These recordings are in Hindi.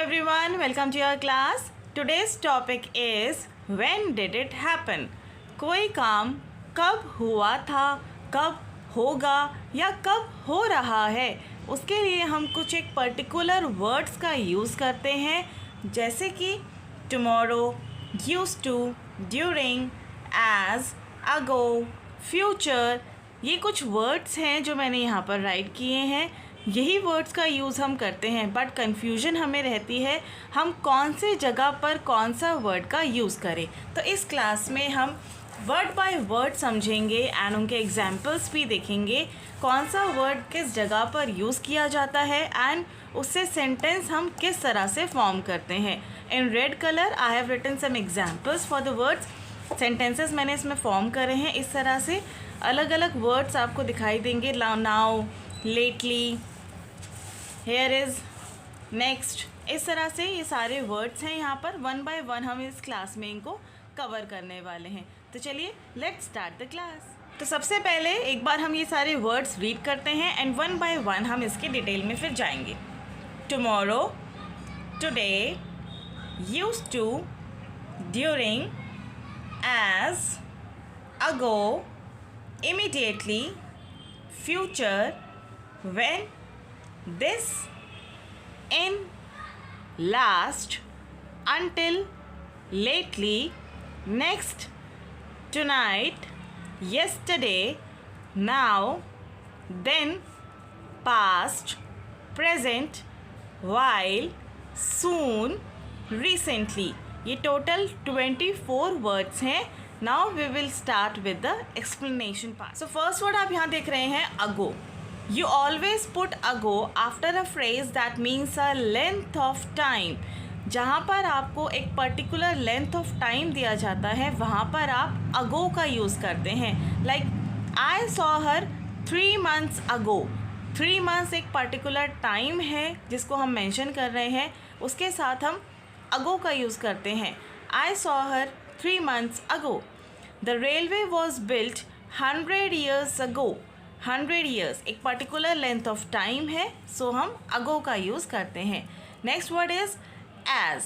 everyone, welcome to your class. Today's topic is when did it happen? कोई काम कब हुआ था, कब होगा या कब हो रहा है, उसके लिए हम कुछ एक पर्टिकुलर वर्ड्स का यूज़ करते हैं, जैसे कि tomorrow, used to, during, as, ago, future। ये कुछ वर्ड्स हैं जो मैंने यहाँ पर राइट किए हैं। यही वर्ड्स का यूज़ हम करते हैं, बट कन्फ्यूजन हमें रहती है हम कौन से जगह पर कौन सा वर्ड का यूज़ करें। तो इस क्लास में हम वर्ड बाय वर्ड समझेंगे एंड उनके एग्जाम्पल्स भी देखेंगे, कौन सा वर्ड किस जगह पर यूज़ किया जाता है एंड उससे सेंटेंस हम किस तरह से फॉर्म करते हैं। In red colour I have written some examples for the words. Sentences मैंने इसमें फॉर्म करे हैं। इस तरह से अलग अलग वर्ड्स आपको दिखाई देंगे। Now, lately, here is, next. इस तरह से ये सारे वर्ड्स हैं। यहाँ पर वन बाय वन हम इस क्लास में इनको कवर करने वाले हैं। तो चलिए लेट्स स्टार्ट द क्लास। तो सबसे पहले एक बार हम ये सारे वर्ड्स रीड करते हैं एंड वन बाय वन हम इसके डिटेल में फिर जाएंगे। Tomorrow, today, used to, during, as, ago, immediately, future, when, this, in, last, until, lately, next, tonight, yesterday, now, then, past, present, while, soon, recently। ये टोटल 24 वर्ड्स हैं। Now we will start with the explanation part. So first word आप यहाँ देख रहे हैं ago. You always put ago after a phrase that means a length of time. जहाँ पर आपको एक पर्टिकुलर लेंथ ऑफ टाइम दिया जाता है वहाँ पर आप अगो का यूज़ करते हैं। Like I saw her 3 months ago. 3 months एक पर्टिकुलर टाइम है जिसको हम मेंशन कर रहे हैं, उसके साथ हम अगो का यूज़ करते हैं। I saw her 3 months ago. The railway was built 100 years ago. 100 years एक पर्टिकुलर लेंथ ऑफ टाइम है, सो हम अगो का यूज़ करते हैं। Next word is as.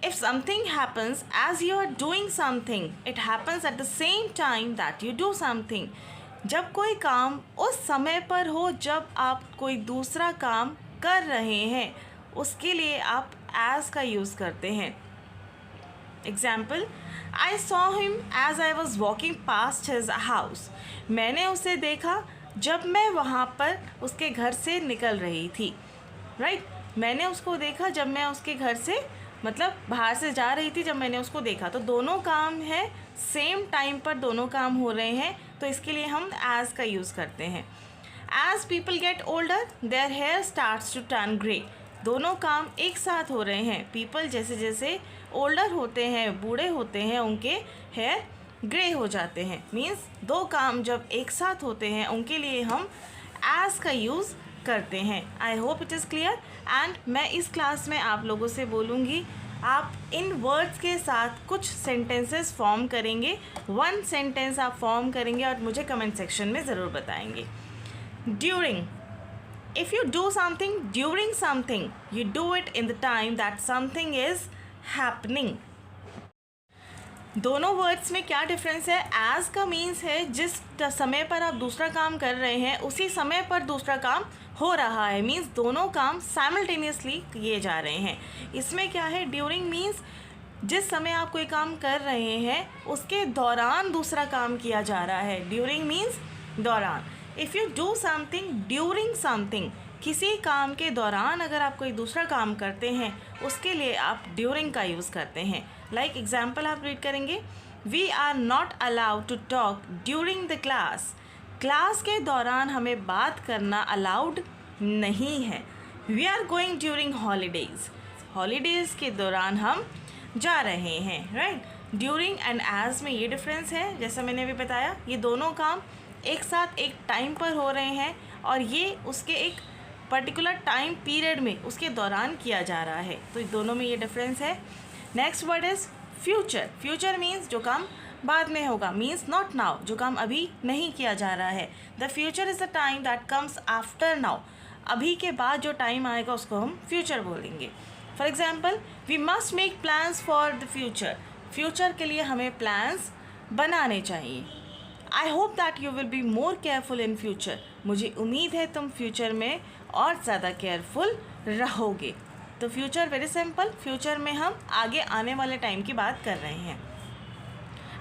If something happens as you are doing something, it happens at the same time that you do something. जब कोई काम उस समय पर हो जब आप कोई दूसरा काम कर रहे हैं, उसके लिए आप एज का यूज़ करते हैं। Example, I saw him as I was walking past his house. मैंने उसे देखा जब मैं वहाँ पर उसके घर से निकल रही थी। राइट मैंने उसको देखा जब मैं उसके घर से मतलब बाहर से जा रही थी, जब मैंने उसको देखा। तो दोनों काम है, सेम टाइम पर दोनों काम हो रहे हैं, तो इसके लिए हम एज का यूज़ करते हैं। As people get older their hair starts to turn grey. दोनों काम एक साथ हो रहे हैं। पीपल जैसे जैसे ओल्डर होते हैं, बूढ़े होते हैं, उनके हेयर ग्रे हो जाते हैं। मीन्स दो काम जब एक साथ होते हैं उनके लिए हम एज का यूज़ करते हैं। I hope it is clear. And मैं इस क्लास में आप लोगों से बोलूँगी आप इन वर्ड्स के साथ कुछ सेंटेंसेस फॉर्म करेंगे। 1 sentence आप फॉर्म करेंगे और मुझे कमेंट सेक्शन में ज़रूर बताएंगे। During, if you do something during something, you do it in the time that something is happening। दोनों वर्ड्स में क्या डिफरेंस है? एज का मीन्स है जिस समय पर आप दूसरा काम कर रहे हैं उसी समय पर दूसरा काम हो रहा है। मीन्स दोनों काम साइमल्टेनियसली किए जा रहे हैं। इसमें क्या है? ड्यूरिंग मीन्स जिस समय आप कोई काम कर रहे हैं उसके दौरान दूसरा काम किया जा रहा है। ड्यूरिंग मीन्स दौरान। If you do something during something, किसी काम के दौरान अगर आप कोई दूसरा काम करते हैं उसके लिए आप ड्यूरिंग का यूज़ करते हैं। लाइक एग्जाम्पल आप रीड करेंगे, we are not allowed to talk during the class. Class के दौरान हमें बात करना अलाउड नहीं है। We are going during holidays. Holidays के दौरान हम जा रहे हैं। राइट ड्यूरिंग एंड एज में ये डिफरेंस है। जैसा मैंने अभी बताया, ये दोनों काम एक साथ एक टाइम पर हो रहे हैं और ये उसके एक पर्टिकुलर टाइम पीरियड में उसके दौरान किया जा रहा है। तो दोनों में ये डिफरेंस है। Next word is future. Future means जो काम बाद में होगा, मीन्स नॉट नाउ, जो काम अभी नहीं किया जा रहा है। The future is the time that comes after now. अभी के बाद जो टाइम आएगा उसको हम फ्यूचर बोलेंगे। For example we must make plans for the future, future के लिए हमें प्लान्स बनाने चाहिए। I hope that you will be more careful in future, मुझे उम्मीद है तुम फ्यूचर में और ज़्यादा केयरफुल रहोगे। तो फ्यूचर वेरी सिंपल, फ्यूचर में हम आगे आने वाले टाइम की बात कर रहे हैं।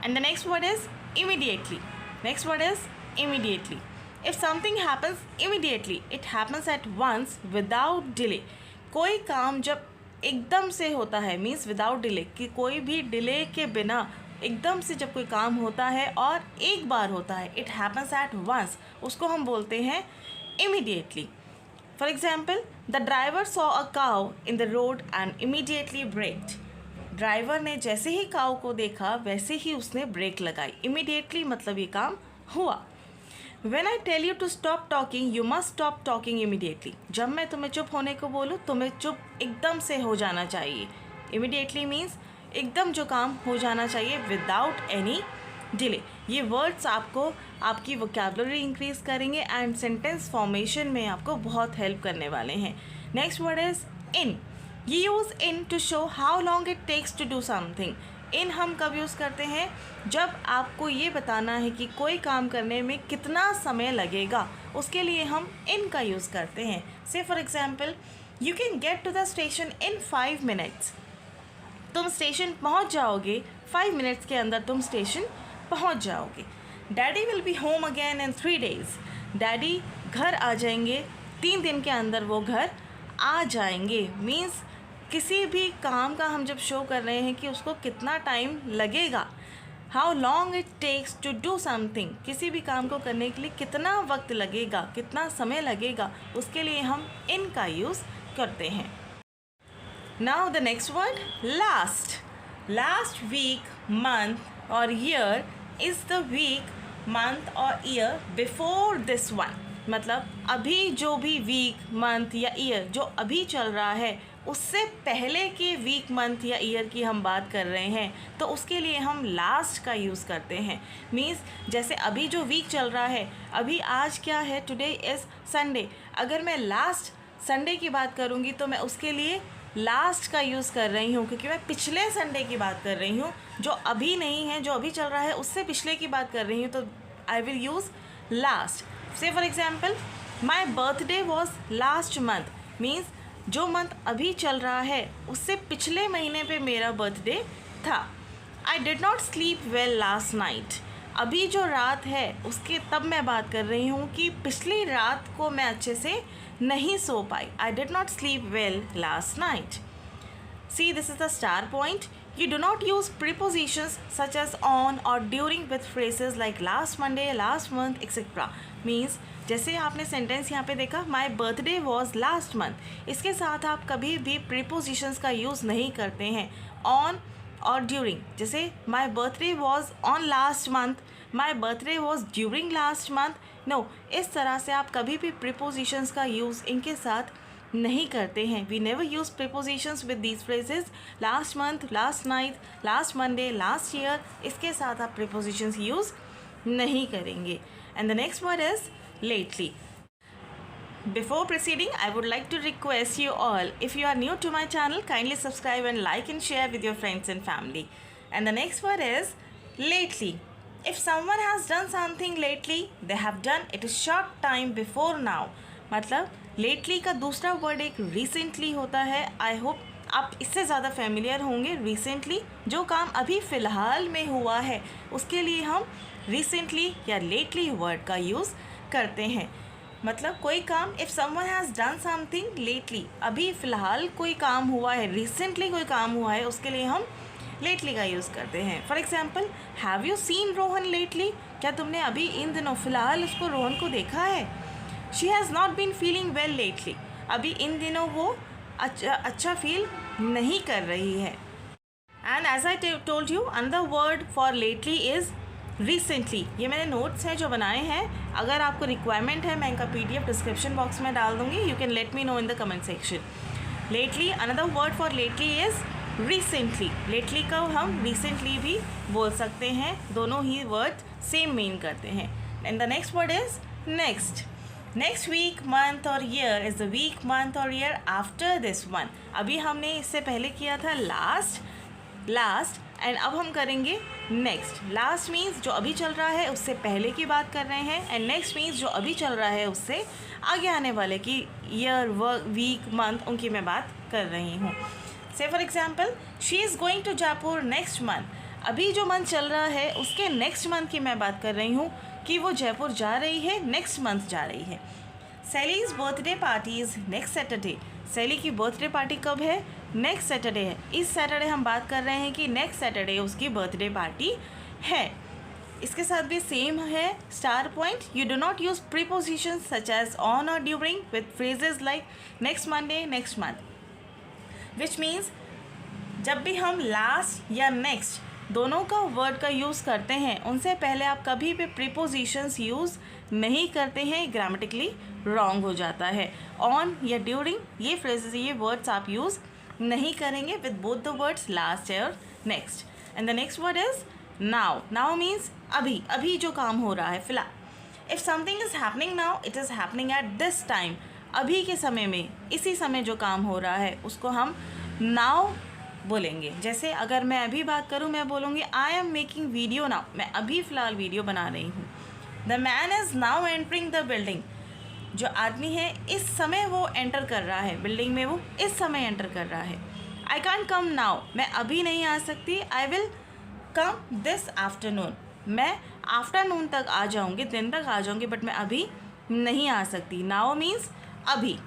And the next word is immediately. Next word is immediately. If something happens immediately, it happens at once without delay. कोई काम जब एकदम से होता है, मीन्स विदाउट डिले, कि कोई भी डिले के बिना एकदम से जब कोई काम होता है और एक बार होता है, इट हैपन्स एट वंस, उसको हम बोलते हैं immediately. For example the driver saw a cow in the road and immediately braked. Driver ने जैसे ही काऊ को देखा वैसे ही उसने ब्रेक लगाई। इमीडिएटली मतलब ये काम हुआ। When I tell you to stop talking, you must stop talking immediately. जब मैं तुम्हें चुप होने को बोलूँ, तुम्हें चुप एकदम से हो जाना चाहिए। Immediately means एकदम जो काम हो जाना चाहिए without any delay। ये वर्ड्स आपको आपकी वोकैबुलरी इंक्रीज करेंगे एंड सेंटेंस फॉर्मेशन में आपको बहुत हेल्प करने वाले हैं। Next word is in. ये use in to show how long it takes to do something. In हम कब यूज़ करते हैं? जब आपको ये बताना है कि कोई काम करने में कितना समय लगेगा, उसके लिए हम इन का यूज़ करते हैं। Say for example you can get to the station in 5 minutes. तुम स्टेशन पहुंच जाओगे, 5 मिनट्स के अंदर तुम स्टेशन पहुंच जाओगे। Daddy will be home again in 3 days। Daddy घर आ जाएंगे, 3 दिन के अंदर वो घर आ जाएंगे। मीन्स किसी भी काम का हम जब शो कर रहे हैं कि उसको कितना टाइम लगेगा, how long it takes to do something, किसी भी काम को करने के लिए कितना वक्त लगेगा, कितना समय लगेगा, उसके लिए हम इन का यूज़ करते हैं। Now the next word last. Last week, month और year is the week, month और ईयर बिफोर दिस वन। मतलब अभी जो भी वीक, मंथ या ईयर जो अभी चल रहा है, उससे पहले के वीक, मंथ या ईयर की हम बात कर रहे हैं, तो उसके लिए हम लास्ट का यूज़ करते हैं। मीन्स जैसे अभी जो वीक चल रहा है, अभी आज क्या है, टुडे इज़ संडे, अगर मैं लास्ट संडे की बात करूँगी तो मैं उसके लिए लास्ट का यूज़ कर रही हूँ, क्योंकि मैं पिछले संडे की बात कर रही हूँ, जो अभी नहीं है, जो अभी चल रहा है उससे पिछले की बात कर रही हूँ, तो आई विल यूज़ लास्ट। से for example my birthday was last month. Means जो मंथ अभी चल रहा है उससे पिछले महीने पे मेरा बर्थडे था। आई did not sleep well last night. अभी जो रात है उसके तब मैं बात कर रही हूँ कि पिछली रात को मैं अच्छे से नहीं सो पाई। I did not sleep well last night. See this is the star point. You do not use prepositions such as on or during with phrases like last Monday, last month, etc. Means जैसे आपने सेंटेंस यहाँ पे देखा माई बर्थडे वॉज लास्ट मंथ, इसके साथ आप कभी भी प्रीपोजिशंस का यूज़ नहीं करते हैं। ऑन और ड्यूरिंग, जैसे my birthday was on last month, my birthday was during last month, no, इस तरह से आप कभी भी प्रीपोजिशंस का यूज़ इनके साथ नहीं करते हैं। We never use prepositions with these phrases last month, last night, last Monday, last year, इसके साथ आप प्रीपोजिशंस यूज़ नहीं करेंगे। And the next word is lately. Before proceeding, I would like to request you all, if you are new to my channel, kindly subscribe and like and share with your friends and family. And the next word is lately. If someone has done something lately, they have done it a short time before now. मतलब lately का दूसरा वर्ड एक recently होता है। I hope आप इससे ज़्यादा फेमिलियर होंगे। रिसेंटली जो काम अभी फ़िलहाल में हुआ है उसके लिए हम रिसेंटली या लेटली वर्ड का यूज़ करते हैं। मतलब कोई काम, if someone has done something lately, अभी फ़िलहाल कोई काम हुआ है, रिसेंटली कोई काम हुआ है, उसके लिए हम लेटली का यूज़ करते हैं। For example have you seen Rohan lately, क्या तुमने अभी इन दिनों फ़िलहाल उसको रोहन को देखा है। She has not been feeling well lately, अभी इन दिनों वो अच्छा फील नहीं कर रही है। And as I told you, another word for lately is recently. ये मैंने नोट्स हैं जो बनाए हैं, अगर आपको रिक्वायरमेंट है मैं इनका PDF डिस्क्रिप्शन बॉक्स में डाल दूँगी। You can let me know in the comment section. Lately, another word for lately is recently. Lately का हम रिसेंटली भी बोल सकते हैं, दोनों ही वर्ड सेम मीन करते हैं। And the next word is next. Next week, month और year is the week, month और ईयर आफ्टर दिस वन। अभी हमने इससे पहले किया था लास्ट एंड अब हम करेंगे नेक्स्ट। लास्ट मीन्स जो अभी चल रहा है उससे पहले की बात कर रहे हैं, एंड नेक्स्ट मीन्स जो अभी चल रहा है उससे आगे आने वाले की ईयर, वीक, मंथ, उनकी मैं बात कर रही हूँ। Say for example, she is going to Jaipur next month. अभी जो मंथ चल रहा है उसके नेक्स्ट मंथ की मैं बात कर रही हूँ कि वो जयपुर जा रही है, नेक्स्ट मंथ जा रही है। Sally's birthday party is next Saturday. Sally की बर्थडे पार्टी कब है? नेक्स्ट सैटरडे है। इस सैटरडे हम बात कर रहे हैं कि नेक्स्ट सैटरडे उसकी बर्थडे पार्टी है। इसके साथ भी सेम है star point. You do not use prepositions such as on और during with phrases like next Monday, next month, which means जब भी हम लास्ट या नेक्स्ट दोनों का वर्ड का यूज़ करते हैं उनसे पहले आप कभी भी प्रीपोजिशंस यूज़ नहीं करते हैं, ग्रामेटिकली रॉन्ग हो जाता है। ऑन या ड्यूरिंग ये फ्रेजेस, ये वर्ड्स आप यूज़ नहीं करेंगे with both the words last और next. And the next word is now. Now means अभी, अभी जो काम हो रहा है फिलहाल। If something is happening now, it is happening at this time. अभी के समय में, इसी समय जो काम हो रहा है उसको हम नाउ बोलेंगे। जैसे अगर मैं अभी बात करूँ, मैं बोलूँगी I am making video now. मैं अभी फ़िलहाल वीडियो बना रही हूँ। The man is now entering the building. जो आदमी है इस समय वो एंटर कर रहा है बिल्डिंग में, वो इस समय एंटर कर रहा है। I can't come now. मैं अभी नहीं आ सकती। I will come this afternoon. मैं आफ्टरनून तक आ जाऊँगी, दिन तक आ जाऊँगी, बट मैं अभी नहीं आ सकती। नाउ मीन्स अभी।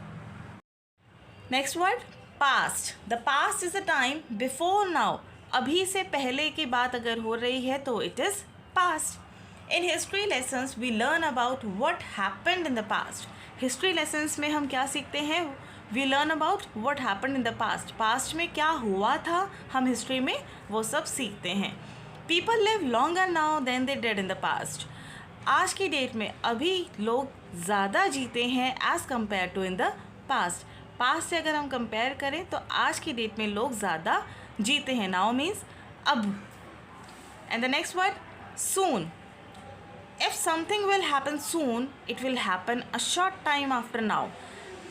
Next word past. The past is a time before now. अभी से पहले की बात अगर हो रही है तो it is past. In history lessons we learn about what happened in the past. History lessons में हम क्या सीखते हैं? We learn about what happened in the past. Past में क्या हुआ था हम हिस्ट्री में वो सब सीखते हैं। People live longer now than they did in the past. आज की डेट में अभी लोग ज़्यादा जीते हैं as compared to in the past. Past से अगर हम कंपेयर करें तो आज की डेट में लोग ज़्यादा जीते हैं। नाउ मीन्स अब। And the next word soon. If something will happen soon, it will happen a short time after now.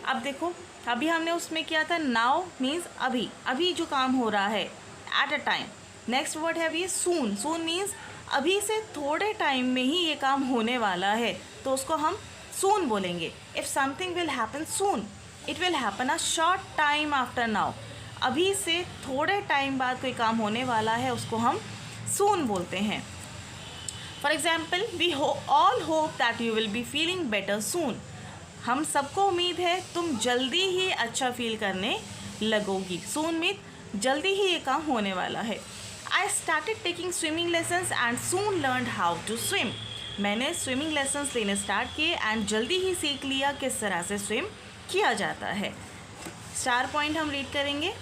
अब देखो, अभी हमने उसमें किया था नाउ मीन्स अभी, अभी जो काम हो रहा है at a time. Next word है अभी सून। सून मीन्स अभी से थोड़े टाइम में ही ये काम होने वाला है, तो उसको हम सून बोलेंगे। If something will happen soon, it will happen a short time after now. अभी से थोड़े टाइम बाद कोई काम होने वाला है, उसको हम सून बोलते हैं। For example, we all hope that you will be feeling better soon. हम सबको उम्मीद है तुम जल्दी ही अच्छा फील करने लगोगी। सून मीन जल्दी ही ये काम होने वाला है। I started taking swimming lessons and soon learned how to swim. मैंने स्विमिंग लेसन्स लेने स्टार्ट किए एंड जल्दी ही सीख लिया किस तरह से स्विम किया जाता है। स्टार पॉइंट हम रीड करेंगे।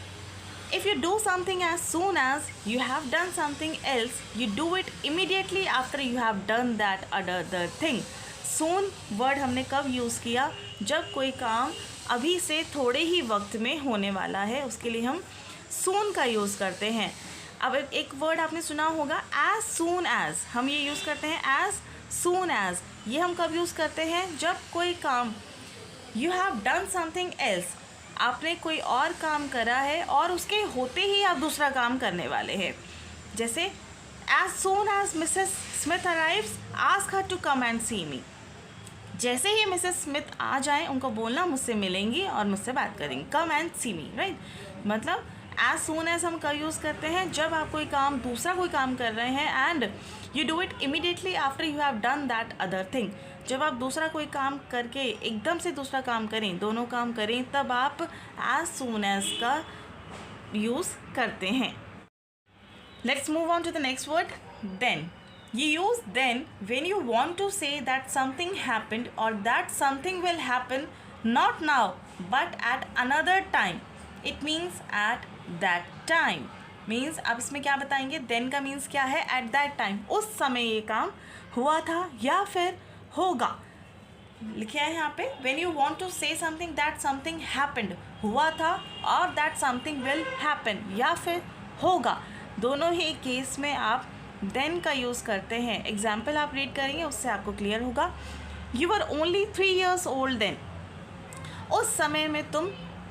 If you do something as soon as you have done something else, you do it immediately after you have done that other thing. Soon word हमने कब यूज़ किया? जब कोई काम अभी से थोड़े ही वक्त में होने वाला है, उसके लिए हम सून का यूज़ करते हैं। अब एक वर्ड आपने सुना होगा एज सून एज। हम ये यूज़ करते हैं एज सून एज। ये हम कब यूज़ करते हैं? जब कोई काम you have done something else, आपने कोई और काम करा है और उसके होते ही आप दूसरा काम करने वाले हैं। जैसे as soon as Mrs Smith arrives ask her to come and see me. जैसे ही मिसेस स्मिथ आ जाएं, उनको बोलना मुझसे मिलेंगी और मुझसे बात करेंगी। Come and see me, right? मतलब एज सून एज हम कब यूज़ करते हैं? जब आप कोई काम, दूसरा कोई काम कर रहे हैं and you do it immediately after you have done that other thing. जब आप दूसरा कोई काम करके एकदम से दूसरा काम करें, दोनों काम करें, तब आप एज सून एज का यूज़ करते हैं। Let's move on to the next word then. You use then when you want to say that something happened or that something will happen not now but at another time. It means at that time. Means अब इसमें क्या बताएंगे? then का means क्या है? at that time. उस समय ये काम हुआ था या फिर होगा। लिखा है यहाँ पे when you want to say something that something happened, हुआ था, और that something will happen या फिर होगा। दोनों ही केस में आप देन का यूज़ करते हैं। एग्जाम्पल आप रीड करेंगे, उससे आपको क्लियर होगा। You are only 3 years old then. उस समय में तुम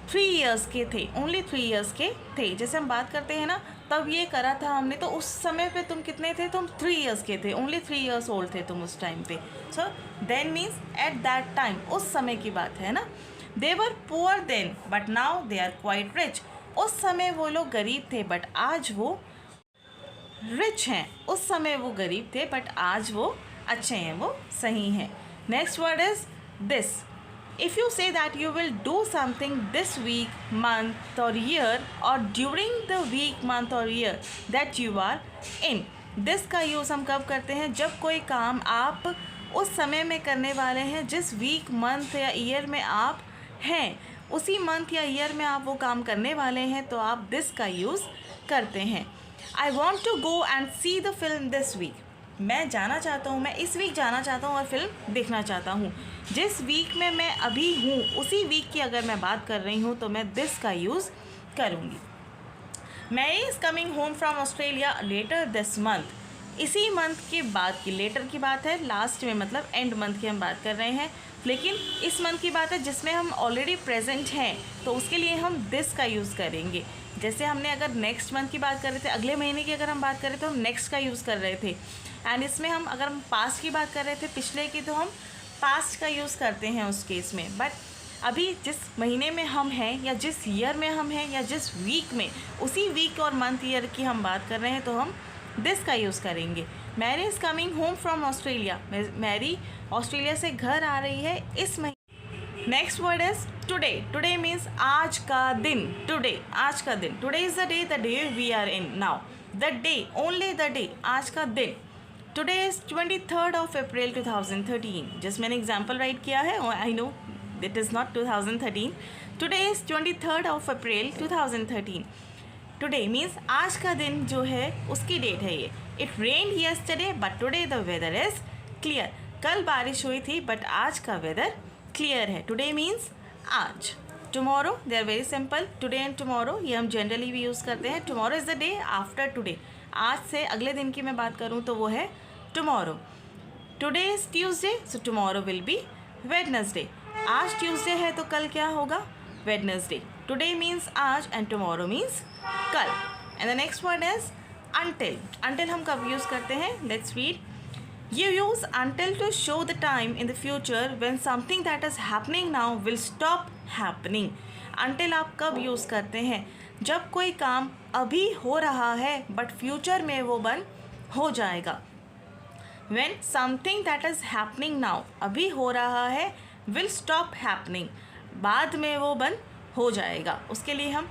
3 years के थे, ओनली 3 years के थे। जैसे हम बात करते हैं ना, तब ये करा था हमने, तो उस समय पे तुम कितने थे? तुम 3 years के थे, ओनली 3 years old थे तुम उस टाइम पे। So then means at that time, उस समय की बात है ना। They were poor then but now they are quite rich. उस समय वो लोग गरीब थे बट आज वो रिच हैं। उस समय वो गरीब थे बट आज वो अच्छे हैं, वो सही हैं। Next word is this. If you say that you will do something this week, month or year or during the week, month or year that you are in, this का यूज़ हम कब करते हैं? जब कोई काम आप उस समय में करने वाले हैं जिस वीक, मंथ या ईयर में आप हैं, उसी मंथ या ईयर में आप वो काम करने वाले हैं, तो आप दिस का यूज़ करते हैं। I want to go and see the film this week. मैं जाना चाहता हूँ, मैं इस वीक जाना चाहता हूँ और फिल्म देखना चाहता हूँ। जिस वीक में मैं अभी हूँ उसी वीक की अगर मैं बात कर रही हूँ तो मैं दिस का यूज़ करूँगी। Mary is coming home from Australia later this month. इसी मंथ के बाद की, लेटर की बात है, लास्ट में मतलब एंड मंथ की हम बात कर रहे हैं, लेकिन इस मंथ की बात है जिसमें हम ऑलरेडी प्रेजेंट हैं, तो उसके लिए हम दिस का यूज़ करेंगे। जैसे हमने अगर नेक्स्ट मंथ की बात कर रहे थे, अगले महीने की अगर हम बात कर रहे थे तो हम नेक्स्ट का यूज़ कर रहे थे। एंड इसमें हम अगर हम पास्ट की बात कर रहे थे, पिछले की, तो हम पास्ट का यूज़ करते हैं उस केस में। बट अभी जिस महीने में हम हैं या जिस ईयर में हम हैं या जिस वीक में, उसी वीक और मंथ ईयर की हम बात कर रहे हैं, तो हम दिस का यूज़ करेंगे। Mary is coming home from Australia. Mary Australia से घर आ रही है इस महीने। Next word is today. Today means आज का दिन। टुडे, आज का दिन। Today is the day we are in now. The day, only the day, आज का दिन। Today is 23rd of April 2013। जिस मैंने एग्जाम्पल राइट किया है, I know it is not 2013। Today is 23rd of April 2013। Today means आज का दिन जो है उसकी डेट है ये। It rained yesterday but today the weather is clear. कल बारिश हुई थी बट आज का वेदर क्लियर है। टुडे मीन्स आज। Tomorrow, they are very simple. Today and tomorrow ये हम जनरली भी यूज़ करते हैं। Tomorrow is the day after today. आज से अगले दिन की मैं बात करूँ तो वो है tomorrow. Today is Tuesday, so tomorrow will be Wednesday. आज ट्यूसडे है तो कल क्या होगा? वेडनेसडे। टुडे मीन्स आज एंड टुमारो मीन्स कल। And the next word is until. Until हम कब यूज़ करते हैं? Let's read. You use until to show the time in the future when something that is happening now will stop happening. Until आप कब यूज़ करते हैं? जब कोई काम अभी हो रहा है बट फ्यूचर में वो बंद हो जाएगा। When something that is happening now, अभी हो रहा है, will stop happening, बाद में वो बंद हो जाएगा, उसके लिए हम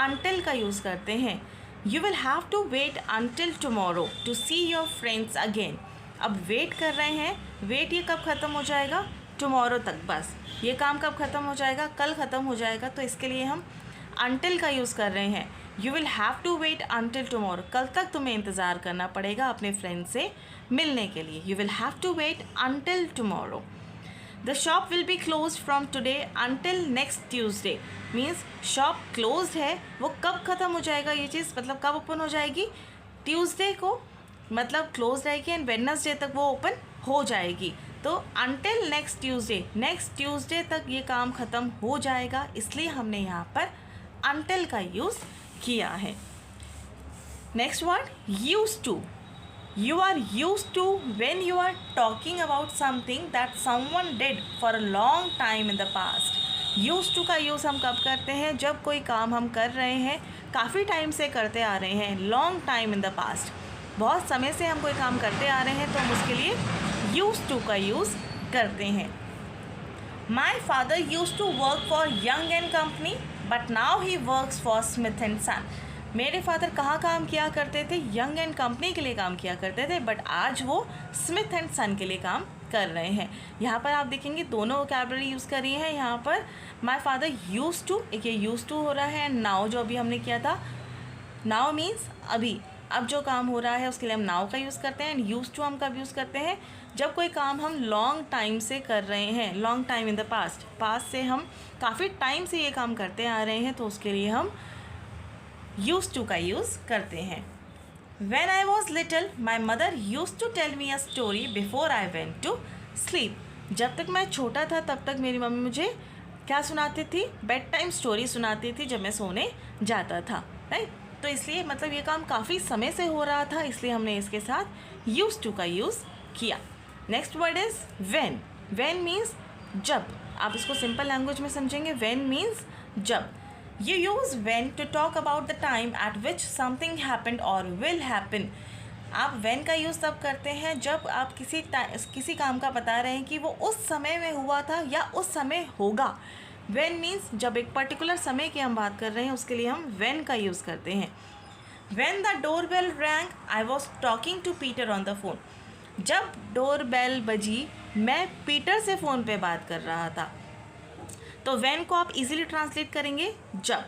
until का यूज़ करते हैं। You will have to wait until tomorrow to see your friends again. अब वेट कर रहे हैं, वेट ये कब ख़त्म हो जाएगा? टुमारो तक। बस ये काम कब ख़त्म हो जाएगा? कल ख़त्म हो जाएगा, तो इसके लिए हम until का यूज़ कर रहे हैं। You will have to wait until tomorrow, कल तक तुम्हें इंतज़ार करना पड़ेगा अपने फ्रेंड से मिलने के लिए। You will have to wait until tomorrow. The shop will be closed from today until next Tuesday. Means shop closed है, वो कब ख़त्म हो जाएगा ये चीज़, मतलब कब ओपन हो जाएगी? ट्यूसडे को, मतलब क्लोज रहेगी एंड वेडनेसडे तक वो ओपन हो जाएगी। तो until नेक्स्ट ट्यूसडे तक ये काम ख़त्म हो जाएगा, इसलिए हमने यहाँ पर until का यूज़ किया है। Next word used to. You are used to when you are talking about something that someone did for a long time in the past. Used to का यूज़ हम कब करते हैं? जब कोई काम हम कर रहे हैं, काफ़ी टाइम से करते आ रहे हैं, long time in the past, बहुत समय से हम कोई काम करते आ रहे हैं, तो हम उसके लिए used to का यूज़ करते हैं। My father used to work for Young and Company, but now he works for Smith and Son. मेरे फादर कहाँ काम किया करते थे? यंग एंड कंपनी के लिए काम किया करते थे, बट आज वो स्मिथ एंड सन के लिए काम कर रहे हैं। यहाँ पर आप देखेंगे दोनों वोकैबुलरी यूज़ करी है। यहाँ पर माय फादर यूज़ टू, एक ये यूज़ टू हो रहा है, एंड नाउ जो अभी हमने किया था, नाउ मीन्स अभी, अब जो काम हो रहा है उसके लिए हम नाउ का यूज़ करते हैं। एंड यूज़ टू हम कब यूज़ करते हैं? जब कोई काम हम लॉन्ग टाइम से कर रहे हैं, long time in the past, past से हम काफ़ी टाइम से ये काम करते आ रहे हैं, तो उसके लिए हम यूज़ टू का यूज़ करते हैं। When I was little, my mother used to tell me a story before I went to sleep. जब तक मैं छोटा था तब तक मेरी मम्मी मुझे क्या सुनाती थी, बेड टाइम स्टोरी सुनाती थी जब मैं सोने जाता था, राइट। तो इसलिए मतलब ये काम काफ़ी समय से हो रहा था, इसलिए हमने इसके साथ यूज़ टू का यूज़ किया। Next word is when. When means जब। आप इसको सिंपल लैंग्वेज में समझेंगे, व्हेन मीन्स जब। You use when to talk about the time at which something happened or will happen. आप when का यूज़ तब करते हैं जब आप किसी काम का बता रहे हैं कि वो उस समय में हुआ था या उस समय होगा। when means जब एक पर्टिकुलर समय की हम बात कर रहे हैं उसके लिए हम when का यूज़ करते हैं। When the doorbell rang, I was talking to Peter on the phone. जब डोरबेल बजी मैं पीटर से फ़ोन पे बात कर रहा था। तो when को आप इजीली ट्रांसलेट करेंगे जब।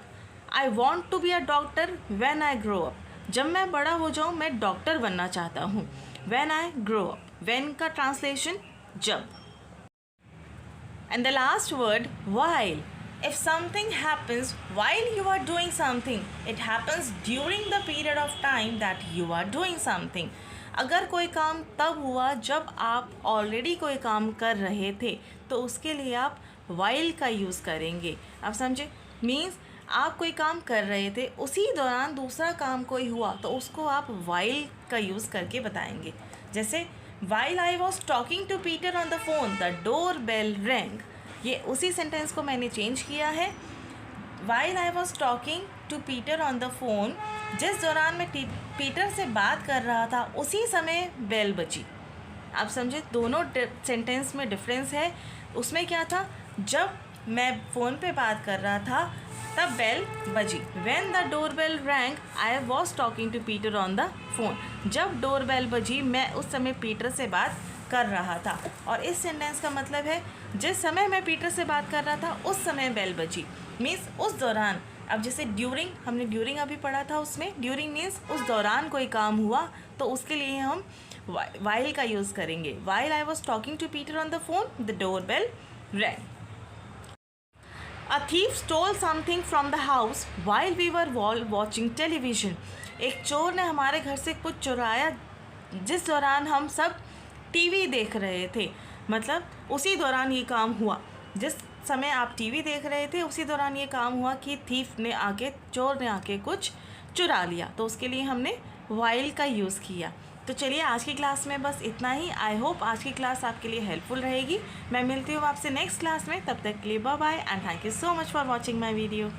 I want to be a doctor when I grow up. जब मैं बड़ा हो जाऊँ मैं डॉक्टर बनना चाहता हूँ। when I grow up. when का ट्रांसलेशन जब। And the last word, while. If something happens while you are doing something, it happens during the period of time that you are doing something. अगर कोई काम तब हुआ जब आप ऑलरेडी कोई काम कर रहे थे तो उसके लिए आप while का यूज़ करेंगे। आप समझे? मीन्स आप कोई काम कर रहे थे, उसी दौरान दूसरा काम कोई हुआ तो उसको आप while का यूज़ करके बताएंगे। जैसे while I was talking to Peter on the phone, the doorbell rang. ये उसी सेंटेंस को मैंने चेंज किया है। While I was talking to Peter on the phone, जिस दौरान मैं पीटर से बात कर रहा था उसी समय बेल बजी। आप समझे? दोनों सेंटेंस में डिफरेंस है। उसमें क्या था, जब मैं फ़ोन पे बात कर रहा था तब बेल बजी। When the doorbell rang, I was talking to Peter on the phone. जब डोरबेल बजी मैं उस समय पीटर से बात कर रहा था। और इस सेंटेंस का मतलब है जिस समय मैं पीटर से बात कर रहा था उस समय बेल बजी, मीन्स उस दौरान। अब जैसे ड्यूरिंग, हमने ड्यूरिंग अभी पढ़ा था, उसमें ड्यूरिंग मीन्स उस दौरान कोई काम हुआ तो उसके लिए हम while का यूज़ करेंगे। While I was talking to Peter on the phone, the doorbell rang. A thief stole something from the house while we were watching television. एक चोर ने हमारे घर से कुछ चुराया जिस दौरान हम सब टीवी देख रहे थे। मतलब उसी दौरान ये काम हुआ, जिस समय आप टीवी देख रहे थे उसी दौरान ये काम हुआ कि चोर ने आके कुछ चुरा लिया, तो उसके लिए हमने while का यूज़ किया। तो चलिए आज की क्लास में बस इतना ही। आई होप आज की क्लास आपके लिए हेल्पफुल रहेगी। मैं मिलती हूँ आपसे नेक्स्ट क्लास में, तब तक के लिए bye bye and thank you so much for watching my video.